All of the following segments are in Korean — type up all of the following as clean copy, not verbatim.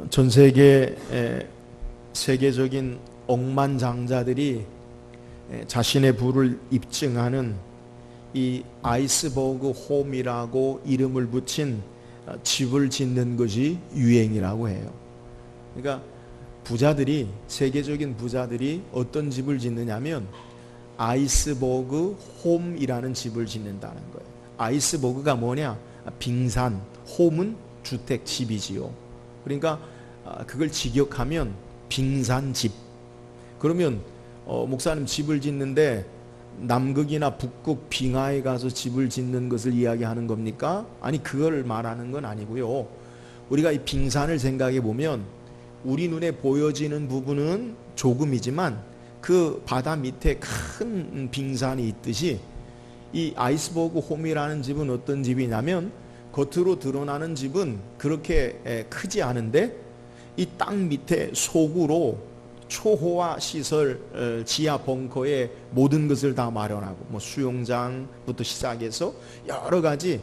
전 세계 세계적인 억만장자들이 자신의 부를 입증하는 이 아이스버그 홈이라고 이름을 붙인 집을 짓는 것이 유행이라고 해요. 그러니까 부자들이, 세계적인 부자들이 어떤 집을 짓느냐면 아이스버그 홈이라는 집을 짓는다는 거예요. 아이스버그가 뭐냐? 빙산, 홈은 주택, 집이지요. 그러니까 그걸 직역하면 빙산집. 그러면 목사님 집을 짓는데 남극이나 북극 빙하에 가서 집을 짓는 것을 이야기하는 겁니까? 아니, 그걸 말하는 건 아니고요. 우리가 이 빙산을 생각해 보면 우리 눈에 보여지는 부분은 조금이지만 그 바다 밑에 큰 빙산이 있듯이 이 아이스버그 홈이라는 집은 어떤 집이냐면 겉으로 드러나는 집은 그렇게 크지 않은데 이 땅 밑에 속으로 초호화 시설, 지하 벙커에 모든 것을 다 마련하고 뭐 수영장부터 시작해서 여러 가지,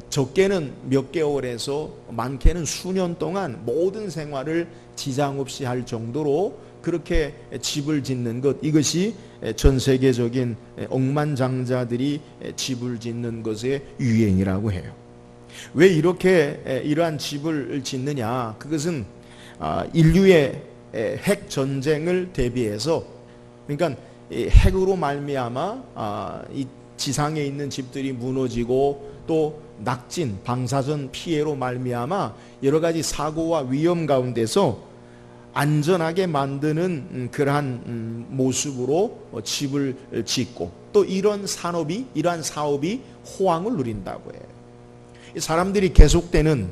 적게는 몇 개월에서 많게는 수년 동안 모든 생활을 지장 없이 할 정도로 그렇게 집을 짓는 것, 이것이 전 세계적인 억만장자들이 집을 짓는 것의 유행이라고 해요. 왜 이렇게 이러한 집을 짓느냐? 그것은 인류의 핵 전쟁을 대비해서, 그러니까 핵으로 말미암아 이 지상에 있는 집들이 무너지고 또 낙진, 방사선 피해로 말미암아 여러 가지 사고와 위험 가운데서 안전하게 만드는 그러한 모습으로 집을 짓고, 또 이러한 사업이 호황을 누린다고 해요. 사람들이 계속되는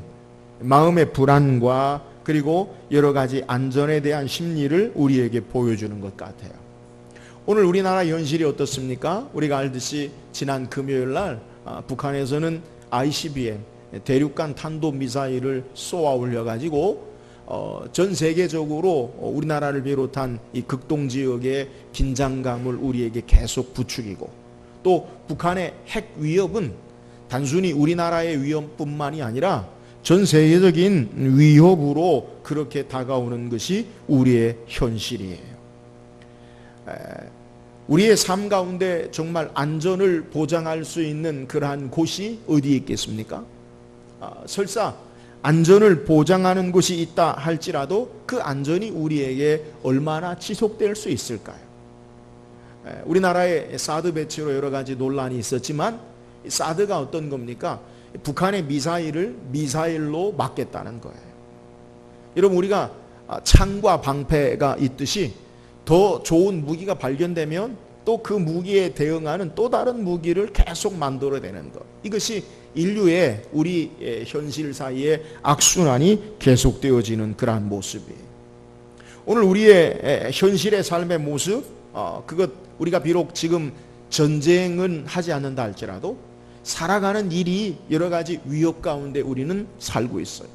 마음의 불안과 그리고 여러 가지 안전에 대한 심리를 우리에게 보여주는 것 같아요. 오늘 우리나라 현실이 어떻습니까? 우리가 알듯이 지난 금요일 날 북한에서는 ICBM, 대륙간 탄도미사일을 쏘아 올려가지고 전 세계적으로 우리나라를 비롯한 이 극동 지역의 긴장감을 우리에게 계속 부추기고, 또 북한의 핵 위협은 단순히 우리나라의 위협뿐만이 아니라 전 세계적인 위협으로 그렇게 다가오는 것이 우리의 현실이에요. 우리의 삶 가운데 정말 안전을 보장할 수 있는 그러한 곳이 어디에 있겠습니까? 설사 안전을 보장하는 곳이 있다 할지라도 그 안전이 우리에게 얼마나 지속될 수 있을까요? 우리나라의 사드 배치로 여러 가지 논란이 있었지만 사드가 어떤 겁니까? 북한의 미사일을 미사일로 막겠다는 거예요. 여러분, 우리가 창과 방패가 있듯이 더 좋은 무기가 발견되면 또 그 무기에 대응하는 또 다른 무기를 계속 만들어내는 것, 이것이 인류의 우리 현실 사이에 악순환이 계속되어지는 그러한 모습이에요. 오늘 우리의 현실의 삶의 모습, 그것 우리가 비록 지금 전쟁은 하지 않는다 할지라도 살아가는 일이 여러 가지 위협 가운데 우리는 살고 있어요.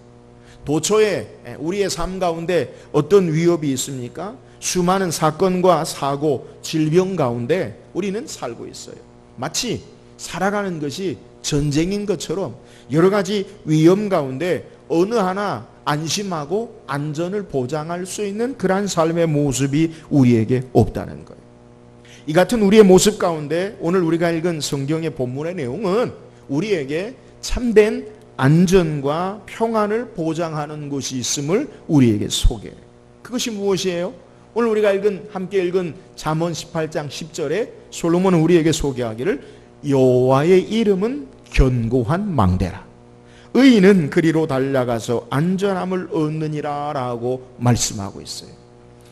도처에 우리의 삶 가운데 어떤 위협이 있습니까? 수많은 사건과 사고, 질병 가운데 우리는 살고 있어요. 마치 살아가는 것이 전쟁인 것처럼 여러 가지 위험 가운데 어느 하나 안심하고 안전을 보장할 수 있는 그러한 삶의 모습이 우리에게 없다는 거예요. 이 같은 우리의 모습 가운데 오늘 우리가 읽은 성경의 본문의 내용은 우리에게 참된 안전과 평안을 보장하는 것이 있음을 우리에게 소개해요. 그것이 무엇이에요? 오늘 우리가 함께 읽은 잠언 18장 10절에 솔로몬은 우리에게 소개하기를 여호와의 이름은 견고한 망대라, 의인은 그리로 달려가서 안전함을 얻느니라 라고 말씀하고 있어요.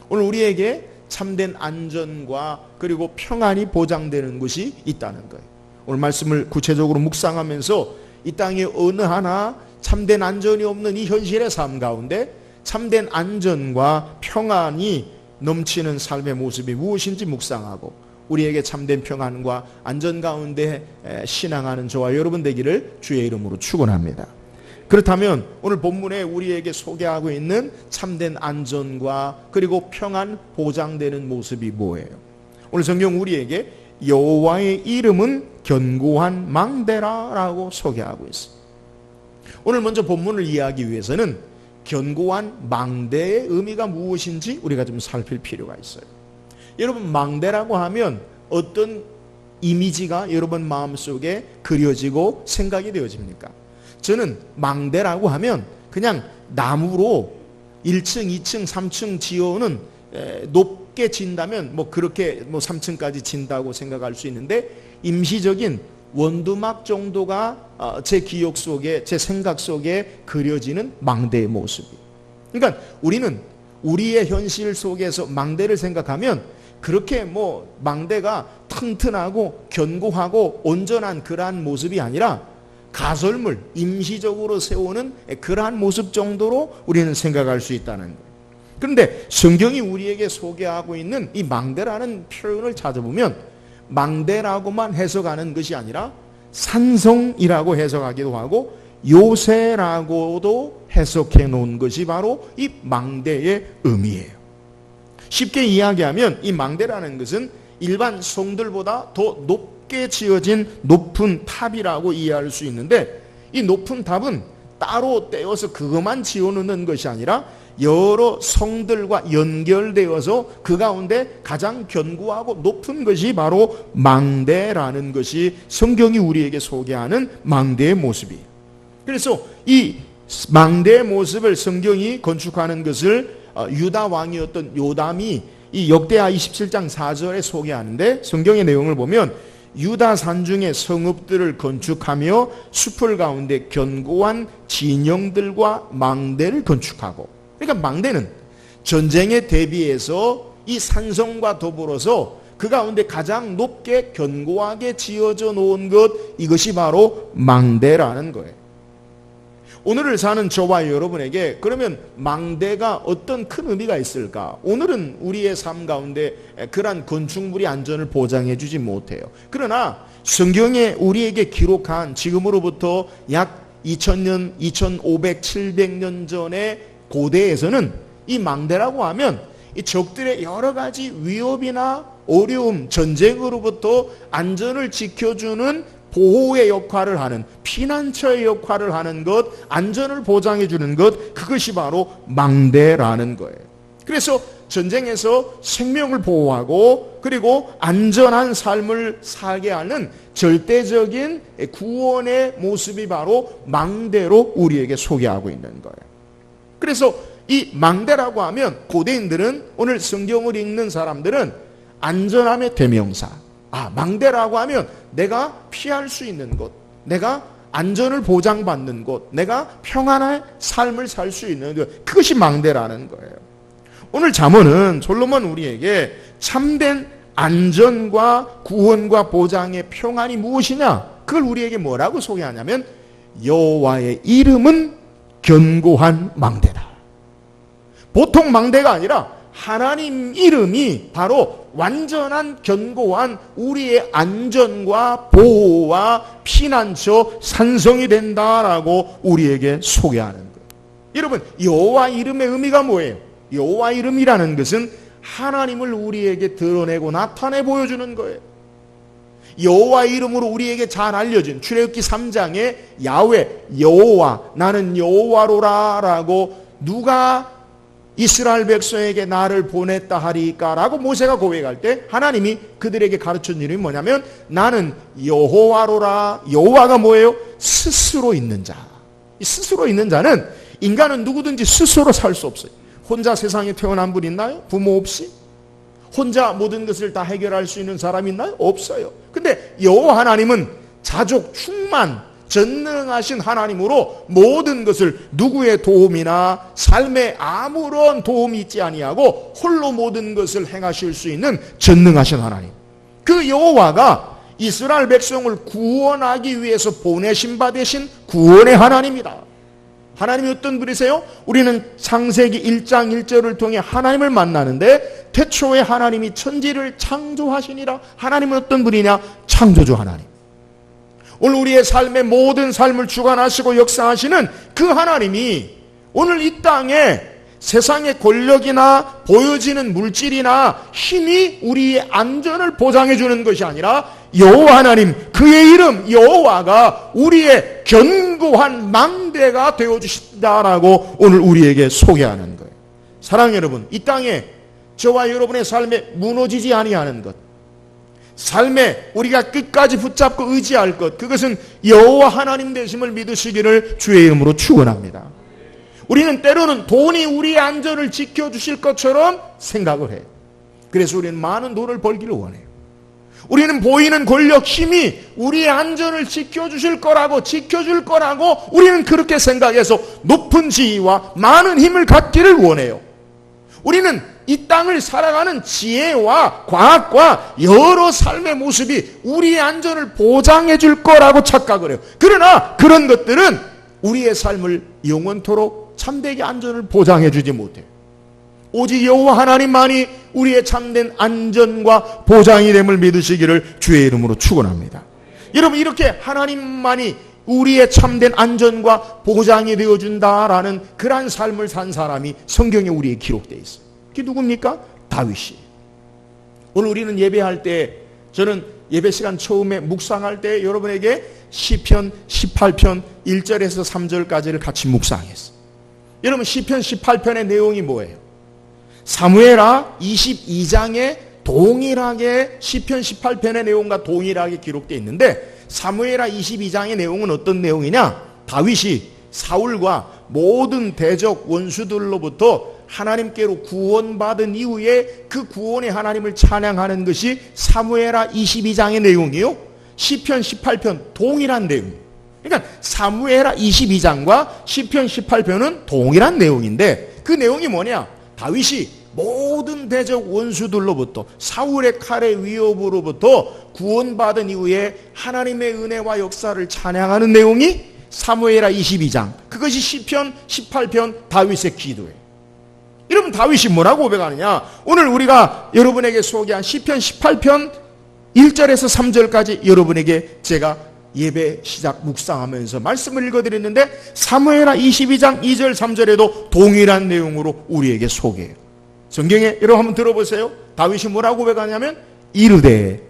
오늘 우리에게 참된 안전과 그리고 평안이 보장되는 것이 있다는 거예요. 오늘 말씀을 구체적으로 묵상하면서 이 땅에 어느 하나 참된 안전이 없는 이 현실의 삶 가운데 참된 안전과 평안이 넘치는 삶의 모습이 무엇인지 묵상하고 우리에게 참된 평안과 안전 가운데 신앙하는 저와 여러분 되기를 주의 이름으로 축원합니다. 그렇다면 오늘 본문에 우리에게 소개하고 있는 참된 안전과 그리고 평안 보장되는 모습이 뭐예요? 오늘 성경 우리에게 여호와의 이름은 견고한 망대라라고 소개하고 있습니다. 오늘 먼저 본문을 이해하기 위해서는 견고한 망대의 의미가 무엇인지 우리가 좀 살필 필요가 있어요. 여러분, 망대라고 하면 어떤 이미지가 여러분 마음속에 그려지고 생각이 되어집니까? 저는 망대라고 하면 그냥 나무로 1층, 2층, 3층 지어오는 높게 진다면 그렇게 3층까지 진다고 생각할 수 있는데, 임시적인 원두막 정도가 제 기억 속에, 제 생각 속에 그려지는 망대의 모습이에요. 그러니까 우리는 우리의 현실 속에서 망대를 생각하면 그렇게 망대가 튼튼하고 견고하고 온전한 그러한 모습이 아니라 가설물, 임시적으로 세우는 그러한 모습 정도로 우리는 생각할 수 있다는 거예요. 그런데 성경이 우리에게 소개하고 있는 이 망대라는 표현을 찾아보면 망대라고만 해석하는 것이 아니라 산성이라고 해석하기도 하고 요새라고도 해석해 놓은 것이 바로 이 망대의 의미예요. 쉽게 이야기하면 이 망대라는 것은 일반 성들보다 더 높게 지어진 높은 탑이라고 이해할 수 있는데, 이 높은 탑은 따로 떼어서 그것만 지어놓는 것이 아니라 여러 성들과 연결되어서 그 가운데 가장 견고하고 높은 것이 바로 망대라는 것이 성경이 우리에게 소개하는 망대의 모습이에요. 그래서 이 망대의 모습을 성경이 건축하는 것을 유다 왕이었던 요담이 이 역대하 27장 4절에 소개하는데, 성경의 내용을 보면 유다 산중의 성읍들을 건축하며 숲을 가운데 견고한 진영들과 망대를 건축하고, 그러니까 망대는 전쟁에 대비해서 이 산성과 더불어서 그 가운데 가장 높게 견고하게 지어져 놓은 것, 이것이 바로 망대라는 거예요. 오늘을 사는 저와 여러분에게 그러면 망대가 어떤 큰 의미가 있을까? 오늘은 우리의 삶 가운데 그러한 건축물이 안전을 보장해 주지 못해요. 그러나 성경에 우리에게 기록한 지금으로부터 약 2000년, 2500, 700년 전에 고대에서는 이 망대라고 하면 이 적들의 여러 가지 위협이나 어려움, 전쟁으로부터 안전을 지켜주는 보호의 역할을 하는, 피난처의 역할을 하는 것, 안전을 보장해 주는 것, 그것이 바로 망대라는 거예요. 그래서 전쟁에서 생명을 보호하고 그리고 안전한 삶을 살게 하는 절대적인 구원의 모습이 바로 망대로 우리에게 소개하고 있는 거예요. 그래서 이 망대라고 하면 고대인들은, 오늘 성경을 읽는 사람들은 안전함의 대명사, 망대라고 하면 내가 피할 수 있는 곳, 내가 안전을 보장받는 곳, 내가 평안한 삶을 살 수 있는 것, 그것이 망대라는 거예요. 오늘 잠언은 솔로몬 우리에게 참된 안전과 구원과 보장의 평안이 무엇이냐, 그걸 우리에게 뭐라고 소개하냐면 여호와의 이름은 견고한 망대다. 보통 망대가 아니라 하나님 이름이 바로 완전한 견고한 우리의 안전과 보호와 피난처 산성이 된다라고 우리에게 소개하는 거예요. 여러분, 여호와 이름의 의미가 뭐예요? 여호와 이름이라는 것은 하나님을 우리에게 드러내고 나타내 보여주는 거예요. 여호와 이름으로 우리에게 잘 알려진 출애굽기 3장에 야훼, 여호와, 나는 여호와로라 라고 누가 이스라엘 백성에게 나를 보냈다 하리까 라고 모세가 고백할 때 하나님이 그들에게 가르친 이름이 뭐냐면 나는 여호와로라. 여호와가 뭐예요? 스스로 있는 자. 이 스스로 있는 자는, 인간은 누구든지 스스로 살 수 없어요. 혼자 세상에 태어난 분 있나요? 부모 없이? 혼자 모든 것을 다 해결할 수 있는 사람 있나요? 없어요. 근데 여호와 하나님은 자족, 충만, 전능하신 하나님으로 모든 것을 누구의 도움이나 삶에 아무런 도움이 있지 아니하고 홀로 모든 것을 행하실 수 있는 전능하신 하나님, 그 여호와가 이스라엘 백성을 구원하기 위해서 보내신 바 되신 구원의 하나님이다. 하나님이 어떤 분이세요? 우리는 창세기 1장 1절을 통해 하나님을 만나는데, 태초에 하나님이 천지를 창조하시니라. 하나님은 어떤 분이냐? 창조주 하나님. 오늘 우리의 삶의 모든 삶을 주관하시고 역사하시는 그 하나님이 오늘 이 땅에 세상의 권력이나 보여지는 물질이나 힘이 우리의 안전을 보장해 주는 것이 아니라 여호와 하나님, 그의 이름 여호와가 우리의 견고한 망대가 되어주신다라고 오늘 우리에게 소개하는 거예요. 사랑하는 여러분, 이 땅에 저와 여러분의 삶에 무너지지 아니하는 것, 삶에 우리가 끝까지 붙잡고 의지할 것, 그것은 여호와 하나님 되심을 믿으시기를 주의 이름으로 축원합니다. 우리는 때로는 돈이 우리의 안전을 지켜주실 것처럼 생각을 해요. 그래서 우리는 많은 돈을 벌기를 원해요. 우리는 보이는 권력, 힘이 우리의 안전을 지켜주실 거라고, 지켜줄 거라고 우리는 그렇게 생각해서 높은 지위와 많은 힘을 갖기를 원해요. 우리는 이 땅을 살아가는 지혜와 과학과 여러 삶의 모습이 우리의 안전을 보장해 줄 거라고 착각을 해요. 그러나 그런 것들은 우리의 삶을 영원토록 참되게 안전을 보장해 주지 못해요. 오직 여호와 하나님만이 우리의 참된 안전과 보장이 됨을 믿으시기를 주의 이름으로 축원합니다. 여러분, 이렇게 하나님만이 우리의 참된 안전과 보장이 되어준다라는 그러한 삶을 산 사람이 성경에 우리에 기록되어 있어요. 그게 누굽니까? 다윗이. 오늘 우리는 예배할 때, 저는 예배 시간 처음에 묵상할 때 여러분에게 시편 18편 1절에서 3절까지를 같이 묵상했어요. 여러분, 시편 18편의 내용이 뭐예요? 사무엘하 22장에 동일하게 시편 18편의 내용과 동일하게 기록되어 있는데, 사무엘하 22장의 내용은 어떤 내용이냐? 다윗이 사울과 모든 대적 원수들로부터 하나님께로 구원받은 이후에 그 구원의 하나님을 찬양하는 것이 사무엘하 22장의 내용이요, 시편 18편 동일한 내용이에요. 그러니까 사무엘하 22장과 시편 18편은 동일한 내용인데, 그 내용이 뭐냐? 다윗이 모든 대적 원수들로부터, 사울의 칼의 위협으로부터 구원받은 이후에 하나님의 은혜와 역사를 찬양하는 내용이 사무엘하 22장, 그것이 시편 18편 다윗의 기도예요. 여러분, 다윗이 뭐라고 고백하느냐? 오늘 우리가 여러분에게 소개한 시편 18편 1절에서 3절까지 여러분에게 제가 예배 시작 묵상하면서 말씀을 읽어드렸는데, 사무엘하 22장 2절 3절에도 동일한 내용으로 우리에게 소개해요. 성경에 여러분 한번 들어보세요. 다윗이 뭐라고 고백하냐면, 이르되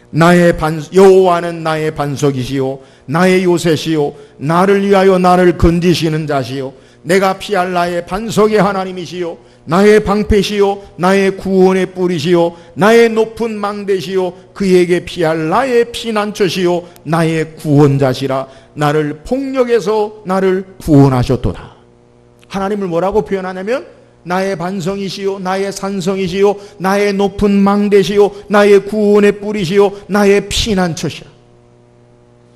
나의 여호와는 나의 반석이시요 나의 요새시요 나를 위하여 나를 건지시는 자시요 내가 피할 나의 반석의 하나님이시요 나의 방패시요 나의 구원의 뿌리시요 나의 높은 망대시요 그에게 피할 나의 피난처시요 나의 구원자시라. 나를 폭력에서 나를 구원하셨도다. 하나님을 뭐라고 표현하냐면, 나의 반성이시요 나의 산성이시요 나의 높은 망대시요 나의 구원의 뿌리시요 나의 피난처시라.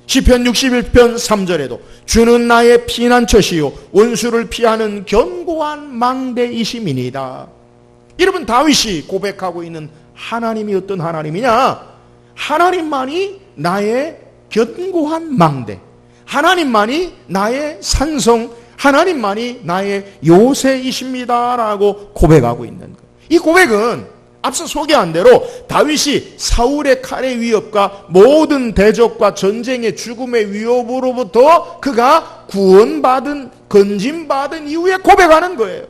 시편 61편 3절에도 주는 나의 피난처시요 원수를 피하는 견고한 망대이심이니이다. 여러분, 다윗이 고백하고 있는 하나님이 어떤 하나님이냐? 하나님만이 나의 견고한 망대, 하나님만이 나의 산성, 하나님만이 나의 요새이십니다라고 고백하고 있는 거예요. 이 고백은 앞서 소개한 대로 다윗이 사울의 칼의 위협과 모든 대적과 전쟁의 죽음의 위협으로부터 그가 구원받은, 건짐받은 이후에 고백하는 거예요.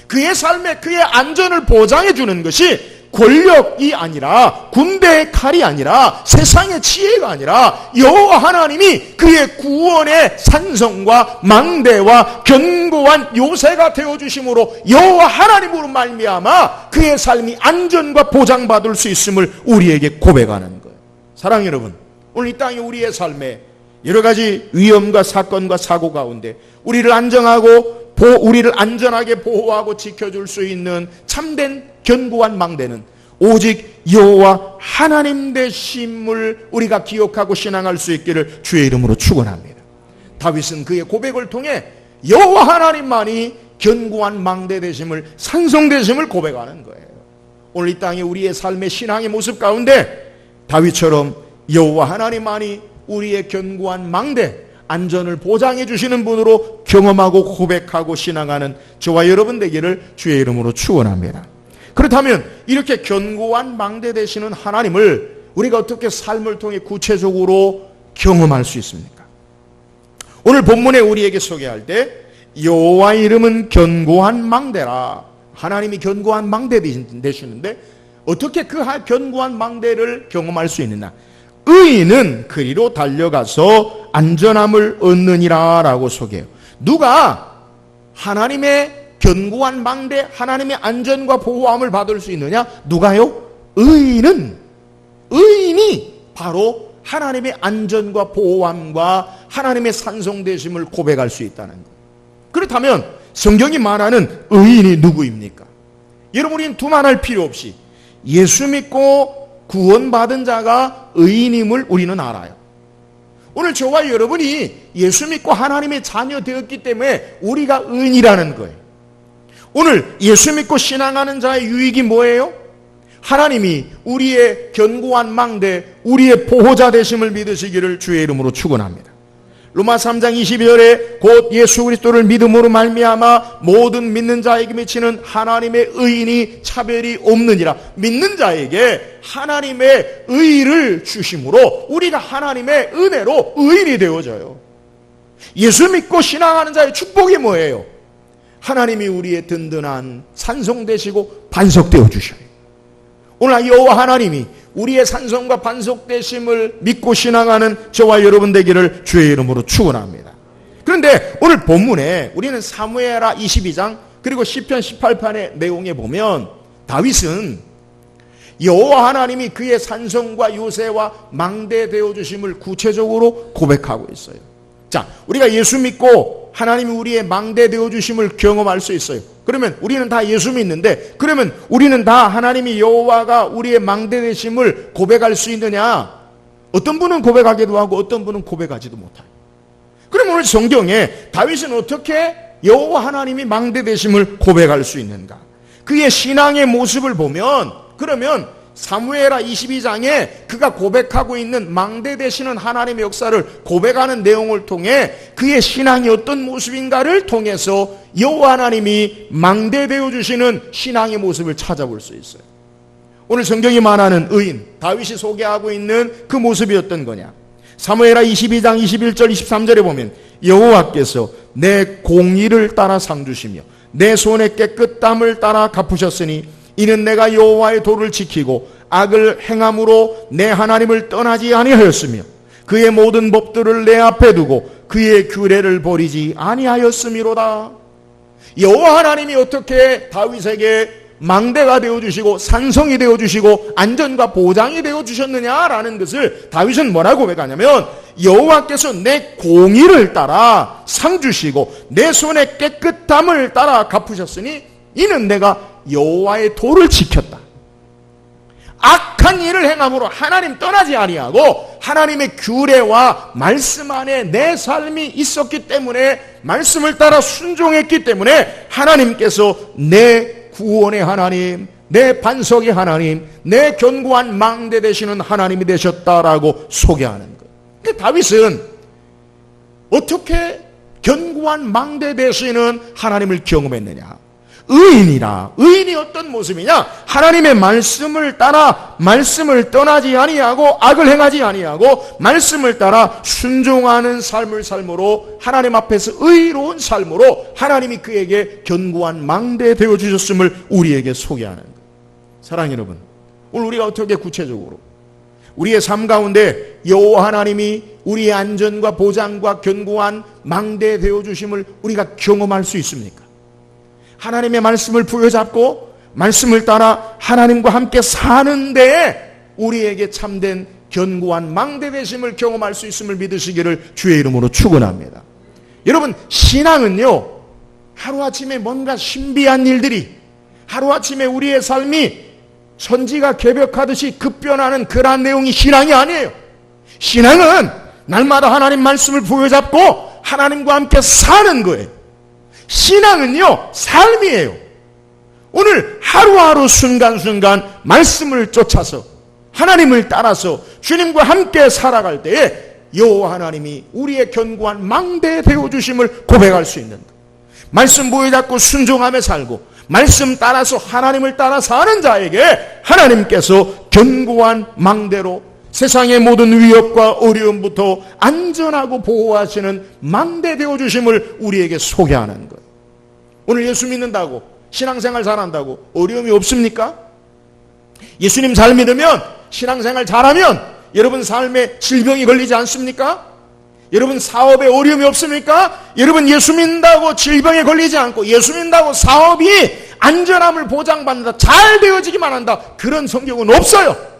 그의 삶에 그의 안전을 보장해 주는 것이 권력이 아니라, 군대의 칼이 아니라, 세상의 지혜가 아니라 여호와 하나님이 그의 구원의 산성과 망대와 견고한 요새가 되어주심으로 여호와 하나님으로 말미암아 그의 삶이 안전과 보장받을 수 있음을 우리에게 고백하는 거예요. 사랑하는 여러분, 오늘 이 땅에 우리의 삶에 여러 가지 위험과 사건과 사고 가운데 우리를 안전하게 보호하고 지켜줄 수 있는 참된 견고한 망대는 오직 여호와 하나님 되심을 우리가 기억하고 신앙할 수 있기를 주의 이름으로 축원합니다. 다윗은 그의 고백을 통해 여호와 하나님만이 견고한 망대 되심을, 산성 되심을 고백하는 거예요. 오늘 이 땅에 우리의 삶의 신앙의 모습 가운데 다윗처럼 여호와 하나님만이 우리의 견고한 망대, 안전을 보장해 주시는 분으로 경험하고 고백하고 신앙하는 저와 여러분 되기를 주의 이름으로 축원합니다. 그렇다면 이렇게 견고한 망대 되시는 하나님을 우리가 어떻게 삶을 통해 구체적으로 경험할 수 있습니까? 오늘 본문에 우리에게 소개할 때 여호와의 이름은 견고한 망대라. 하나님이 견고한 망대 되시는데 어떻게 그 견고한 망대를 경험할 수 있느냐? 의인은 그리로 달려가서 안전함을 얻느니라 라고 소개해요. 누가 하나님의 견고한 망대, 하나님의 안전과 보호함을 받을 수 있느냐? 누가요? 의인이 바로 하나님의 안전과 보호함과 하나님의 산성되심을 고백할 수 있다는 것. 그렇다면 성경이 말하는 의인이 누구입니까? 여러분, 우리는 두말할 필요 없이 예수 믿고 구원받은 자가 의인임을 우리는 알아요. 오늘 저와 여러분이 예수 믿고 하나님의 자녀 되었기 때문에 우리가 의인이라는 거예요. 오늘 예수 믿고 신앙하는 자의 유익이 뭐예요? 하나님이 우리의 견고한 망대, 우리의 보호자 되심을 믿으시기를 주의 이름으로 축원합니다. 로마 3장 22절에 곧 예수 그리스도를 믿음으로 말미암아 모든 믿는 자에게 미치는 하나님의 의인이 차별이 없느니라. 믿는 자에게 하나님의 의를 주심으로 우리가 하나님의 은혜로 의인이 되어져요. 예수 믿고 신앙하는 자의 축복이 뭐예요? 하나님이 우리의 든든한 산성 되시고 반석 되어 주셔요. 오늘 여호와 하나님이 우리의 산성과 반석 되심을 믿고 신앙하는 저와 여러분 되기를 주의 이름으로 축원합니다. 그런데 오늘 본문에 우리는 사무엘하 22장 그리고 시편 18편의 내용에 보면 다윗은 여호와 하나님이 그의 산성과 요새와 망대 되어 주심을 구체적으로 고백하고 있어요. 자, 우리가 예수 믿고 하나님이 우리의 망대 되어 주심을 경험할 수 있어요. 그러면 우리는 다 예수 믿는데, 그러면 우리는 다 하나님이 여호와가 우리의 망대 되심을 고백할 수 있느냐? 어떤 분은 고백하기도 하고 어떤 분은 고백하지도 못해요. 그럼 오늘 성경에 다윗은 어떻게 여호와 하나님이 망대 되심을 고백할 수 있는가? 그의 신앙의 모습을 보면, 그러면 사무엘하 22장에 그가 고백하고 있는 망대 되시는 하나님의 역사를 고백하는 내용을 통해 그의 신앙이 어떤 모습인가를 통해서 여호와 하나님이 망대 되어 주시는 신앙의 모습을 찾아볼 수 있어요. 오늘 성경이 말하는 의인 다윗이 소개하고 있는 그 모습이 어떤 거냐? 사무엘하 22장 21절 23절에 보면 여호와께서 내 공의를 따라 상 주시며 내 손의 깨끗함을 따라 갚으셨으니 이는 내가 여호와의 도를 지키고 악을 행함으로 내 하나님을 떠나지 아니하였으며 그의 모든 법들을 내 앞에 두고 그의 규례를 버리지 아니하였음이로다. 여호와 하나님이 어떻게 다윗에게 망대가 되어주시고 산성이 되어주시고 안전과 보장이 되어주셨느냐라는 것을 다윗은 뭐라고 고백하냐면 여호와께서 내 공의를 따라 상 주시고 내 손의 깨끗함을 따라 갚으셨으니 이는 내가 여호와의 도를 지켰다. 악한 일을 행함으로 하나님 떠나지 아니하고 하나님의 규례와 말씀 안에 내 삶이 있었기 때문에 말씀을 따라 순종했기 때문에 하나님께서 내 구원의 하나님, 내 반석의 하나님, 내 견고한 망대 되시는 하나님이 되셨다라고 소개하는 것. 다윗은 어떻게 견고한 망대 되시는 하나님을 경험했느냐? 의인이라. 의인이 어떤 모습이냐? 하나님의 말씀을 따라 말씀을 떠나지 아니하고 악을 행하지 아니하고 말씀을 따라 순종하는 삶을 삶으로 하나님 앞에서 의로운 삶으로 하나님이 그에게 견고한 망대 되어 주셨음을 우리에게 소개하는 것. 사랑하는 여러분, 오늘 우리가 어떻게 구체적으로 우리의 삶 가운데 여호와 하나님이 우리의 안전과 보장과 견고한 망대 되어 주심을 우리가 경험할 수 있습니까? 하나님의 말씀을 부여잡고 말씀을 따라 하나님과 함께 사는 데에 우리에게 참된 견고한 망대 되심을 경험할 수 있음을 믿으시기를 주의 이름으로 축원합니다. 여러분, 신앙은요 하루아침에 뭔가 신비한 일들이 하루아침에 우리의 삶이 천지가 개벽하듯이 급변하는 그러한 내용이 신앙이 아니에요. 신앙은 날마다 하나님 말씀을 부여잡고 하나님과 함께 사는 거예요. 신앙은요 삶이에요. 오늘 하루하루 순간순간 말씀을 쫓아서 하나님을 따라서 주님과 함께 살아갈 때에 여호와 하나님이 우리의 견고한 망대 되어주심을 고백할 수 있는 것. 말씀 부여잡고 순종하며 살고 말씀 따라서 하나님을 따라 사는 자에게 하나님께서 견고한 망대로 세상의 모든 위협과 어려움부터 안전하고 보호하시는 망대 되어주심을 우리에게 소개하는 거예요. 오늘 예수 믿는다고, 신앙생활 잘한다고 어려움이 없습니까? 예수님 잘 믿으면, 신앙생활 잘하면 여러분 삶에 질병이 걸리지 않습니까? 여러분 사업에 어려움이 없습니까? 여러분 예수 믿는다고 질병에 걸리지 않고, 예수 믿는다고 사업이 안전함을 보장받는다, 잘 되어지기만 한다, 그런 성경은 없어요.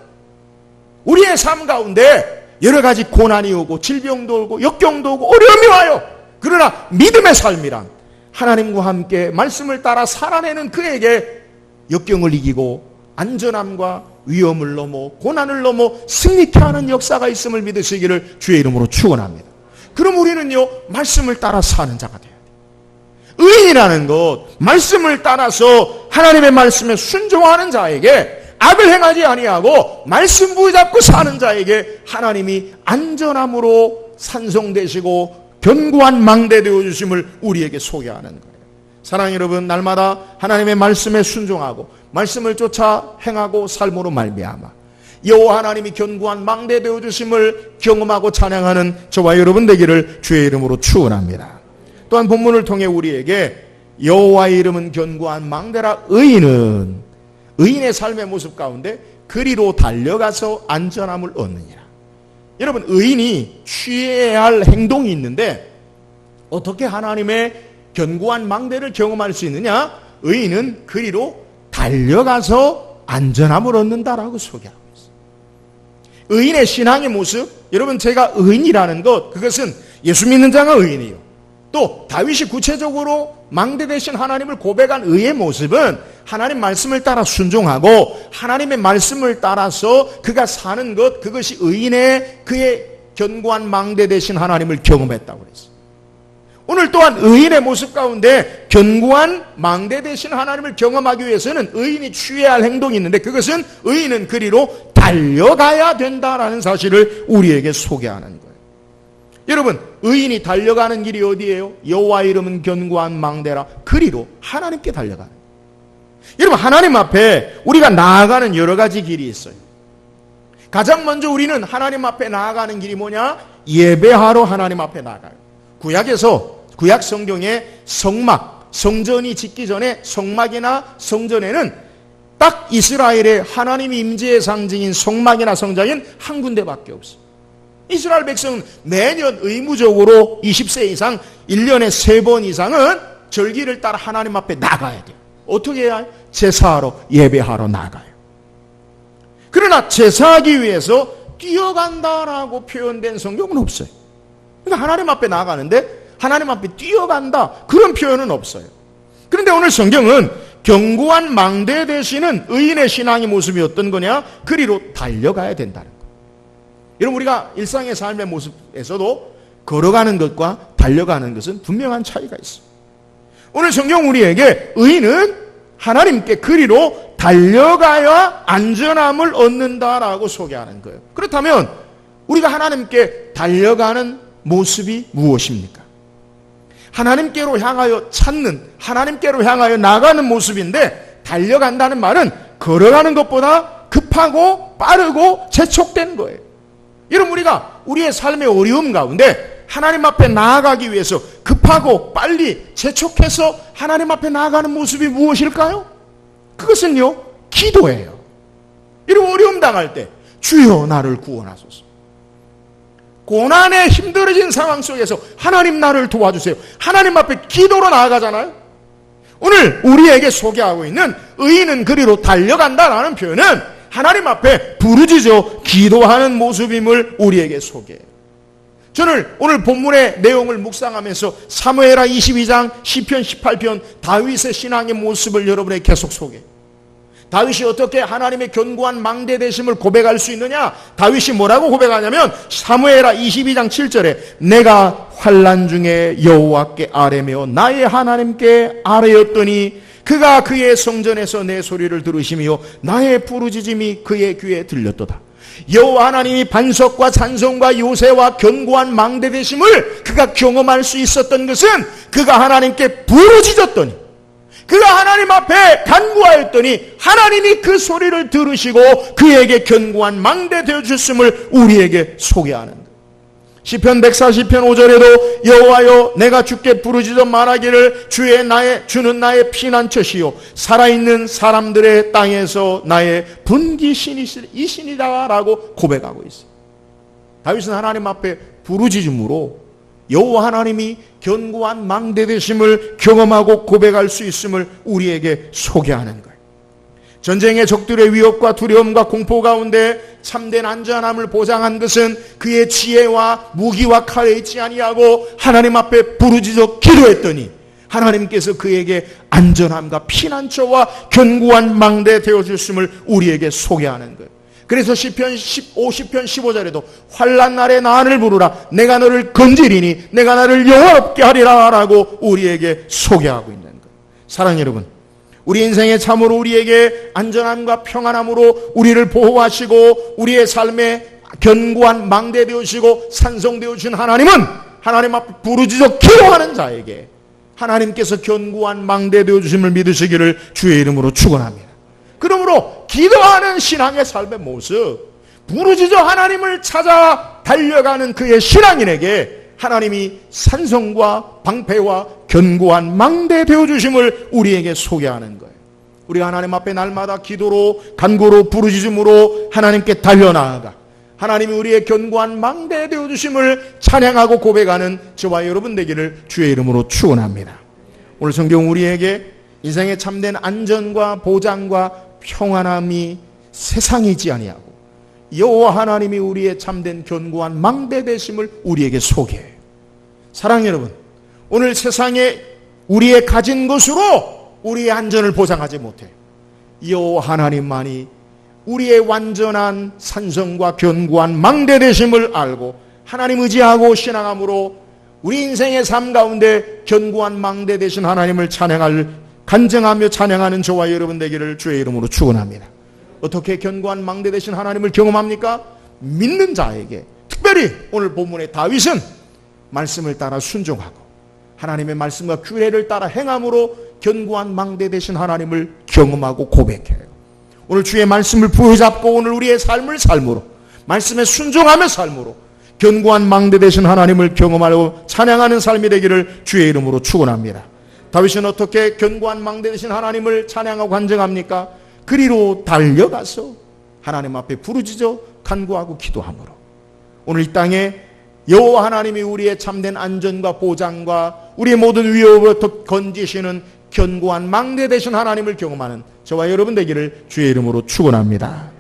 우리의 삶 가운데 여러 가지 고난이 오고 질병도 오고 역경도 오고 어려움이 와요. 그러나 믿음의 삶이란 하나님과 함께 말씀을 따라 살아내는 그에게 역경을 이기고 안전함과 위험을 넘어 고난을 넘어 승리케 하는 역사가 있음을 믿으시기를 주의 이름으로 축원합니다. 그럼 우리는요, 말씀을 따라 사는 자가 돼야 돼요. 의인이라는 것, 말씀을 따라서 하나님의 말씀에 순종하는 자에게, 악을 행하지 아니하고 말씀 붙잡고 사는 자에게 하나님이 안전함으로 산성되시고 견고한 망대 되어주심을 우리에게 소개하는 거예요. 사랑하는 여러분, 날마다 하나님의 말씀에 순종하고 말씀을 쫓아 행하고 삶으로 말미암아 여호와 하나님이 견고한 망대 되어주심을 경험하고 찬양하는 저와 여러분 되기를 주의 이름으로 축원합니다. 또한 본문을 통해 우리에게 여호와의 이름은 견고한 망대라, 의인의 삶의 모습 가운데 그리로 달려가서 안전함을 얻느니라. 여러분, 의인이 취해야 할 행동이 있는데 어떻게 하나님의 견고한 망대를 경험할 수 있느냐? 의인은 그리로 달려가서 안전함을 얻는다라고 소개하고 있습니다. 의인의 신앙의 모습, 여러분, 제가 의인이라는 것, 그것은 예수 믿는 자가 의인이요, 또 다윗이 구체적으로 망대 대신 하나님을 고백한 의의 모습은 하나님 말씀을 따라 순종하고 하나님의 말씀을 따라서 그가 사는 것, 그것이 의인의 그의 견고한 망대 대신 하나님을 경험했다고 그랬어요. 오늘 또한 의인의 모습 가운데 견고한 망대 대신 하나님을 경험하기 위해서는 의인이 취해야 할 행동이 있는데, 그것은 의인은 그리로 달려가야 된다라는 사실을 우리에게 소개하는 거예요. 여러분, 의인이 달려가는 길이 어디예요? 여호와의 이름은 견고한 망대라, 그리로 하나님께 달려가는 거예요. 여러분, 하나님 앞에 우리가 나아가는 여러 가지 길이 있어요. 가장 먼저 우리는 하나님 앞에 나아가는 길이 뭐냐? 예배하러 하나님 앞에 나아가요. 구약 성경에 성전이 짓기 전에 성막이나 성전에는 딱 이스라엘의 하나님의 임재의 상징인 성막이나 성전인 한 군데밖에 없어요. 이스라엘 백성은 매년 의무적으로 20세 이상 1년에 3번 이상은 절기를 따라 하나님 앞에 나가야 돼요. 어떻게 해야 해요? 제사하러, 예배하러 나가요. 그러나 제사하기 위해서 뛰어간다라고 표현된 성경은 없어요. 그러니까 하나님 앞에 나가는데 하나님 앞에 뛰어간다, 그런 표현은 없어요. 그런데 오늘 성경은 견고한 망대 되시는 의인의 신앙의 모습이 어떤 거냐? 그리로 달려가야 된다는 거예요. 여러분, 우리가 일상의 삶의 모습에서도 걸어가는 것과 달려가는 것은 분명한 차이가 있어요. 오늘 성경 우리에게 의인은 하나님께 그리로 달려가야 안전함을 얻는다라고 소개하는 거예요. 그렇다면 우리가 하나님께 달려가는 모습이 무엇입니까? 하나님께로 향하여 찾는, 하나님께로 향하여 나가는 모습인데, 달려간다는 말은 걸어가는 것보다 급하고 빠르고 재촉된 거예요. 여러분, 우리가 우리의 삶의 어려움 가운데 하나님 앞에 나아가기 위해서 급하고 빨리 재촉해서 하나님 앞에 나아가는 모습이 무엇일까요? 그것은요, 기도예요. 여러분, 어려움 당할 때 주여 나를 구원하소서, 고난에 힘들어진 상황 속에서 하나님 나를 도와주세요, 하나님 앞에 기도로 나아가잖아요. 오늘 우리에게 소개하고 있는 의인은 그리로 달려간다라는 표현은 하나님 앞에 부르짖어 기도하는 모습임을 우리에게 소개해요. 저는 오늘 본문의 내용을 묵상하면서 사무엘하 22장, 시편 18편, 다윗의 신앙의 모습을 여러분에게 계속 소개해요. 다윗이 어떻게 하나님의 견고한 망대 되심을 고백할 수 있느냐? 다윗이 뭐라고 고백하냐면 사무엘하 22장 7절에 내가 환난 중에 여호와께 아뢰며 나의 하나님께 아뢰었더니 그가 그의 성전에서 내 소리를 들으시며 나의 부르짖음이 그의 귀에 들렸도다. 여호와 하나님이 반석과 산성과 요새와 견고한 망대 되심을 그가 경험할 수 있었던 것은 그가 하나님께 부르짖었더니, 그가 하나님 앞에 간구하였더니 하나님이 그 소리를 들으시고 그에게 견고한 망대 되어주셨음을 우리에게 소개하는 거예요. 시편 140편 5절에도 여호와여 내가 주께 부르짖어 말하기를 주는 나의 피난처시요 살아있는 사람들의 땅에서 나의 분기신이시니라 라고 고백하고 있어요. 다윗은 하나님 앞에 부르짖음으로 여호와 하나님이 견고한 망대 되심을 경험하고 고백할 수 있음을 우리에게 소개하는 거예요. 전쟁의 적들의 위협과 두려움과 공포 가운데 참된 안전함을 보장한 것은 그의 지혜와 무기와 칼에 있지 아니하고 하나님 앞에 부르짖어 기도했더니 하나님께서 그에게 안전함과 피난처와 견고한 망대 되어주심을 우리에게 소개하는 거예요. 그래서 시편 15절에도 환난 날에 나를 부르라 내가 너를 건지리니 내가 나를 영화롭게 하리라 라고 우리에게 소개하고 있는 거예요. 사랑하는 여러분, 우리 인생에 참으로 우리에게 안전함과 평안함으로 우리를 보호하시고 우리의 삶에 견고한 망대 되어주시고 산성 되어주신 하나님은 하나님 앞에 부르짖어 기도하는 자에게 하나님께서 견고한 망대 되어주심을 믿으시기를 주의 이름으로 축원합니다. 그러므로 기도하는 신앙의 삶의 모습, 부르짖어 하나님을 찾아 달려가는 그의 신앙인에게 하나님이 산성과 방패와 견고한 망대 되어주심을 우리에게 소개하는 거예요. 우리가 하나님 앞에 날마다 기도로 간구로 부르짖음으로 하나님께 달려나아가 하나님이 우리의 견고한 망대 되어주심을 찬양하고 고백하는 저와 여러분 되기를 주의 이름으로 축원합니다. 오늘 성경 우리에게 인생의 참된 안전과 보장과 평안함이 세상이지 아니하고 여호와 하나님이 우리의 참된 견고한 망대 되심을 우리에게 소개해요. 사랑하는 여러분, 오늘 세상에 우리의 가진 것으로 우리의 안전을 보장하지 못해요. 여호와 하나님만이 우리의 완전한 산성과 견고한 망대 되심을 알고 하나님 의지하고 신앙함으로 우리 인생의 삶 가운데 견고한 망대 되신 하나님을 간증하며 찬양하는 저와 여러분 되기를 주의 이름으로 축원합니다. 어떻게 견고한 망대 되신 하나님을 경험합니까? 믿는 자에게, 특별히 오늘 본문의 다윗은 말씀을 따라 순종하고 하나님의 말씀과 규례를 따라 행함으로 견고한 망대 되신 하나님을 경험하고 고백해요. 오늘 주의 말씀을 부여잡고 오늘 우리의 삶으로 말씀에 순종하며 삶으로 견고한 망대 되신 하나님을 경험하고 찬양하는 삶이 되기를 주의 이름으로 축원합니다. 다윗은 어떻게 견고한 망대 되신 하나님을 찬양하고 간증합니까? 그리로 달려가서 하나님 앞에 부르짖어 간구하고 기도함으로 오늘 이 땅에 여호와 하나님이 우리의 참된 안전과 보장과 우리의 모든 위협으로부터 건지시는 견고한 망대 되신 하나님을 경험하는 저와 여러분 되기를 주의 이름으로 축원합니다.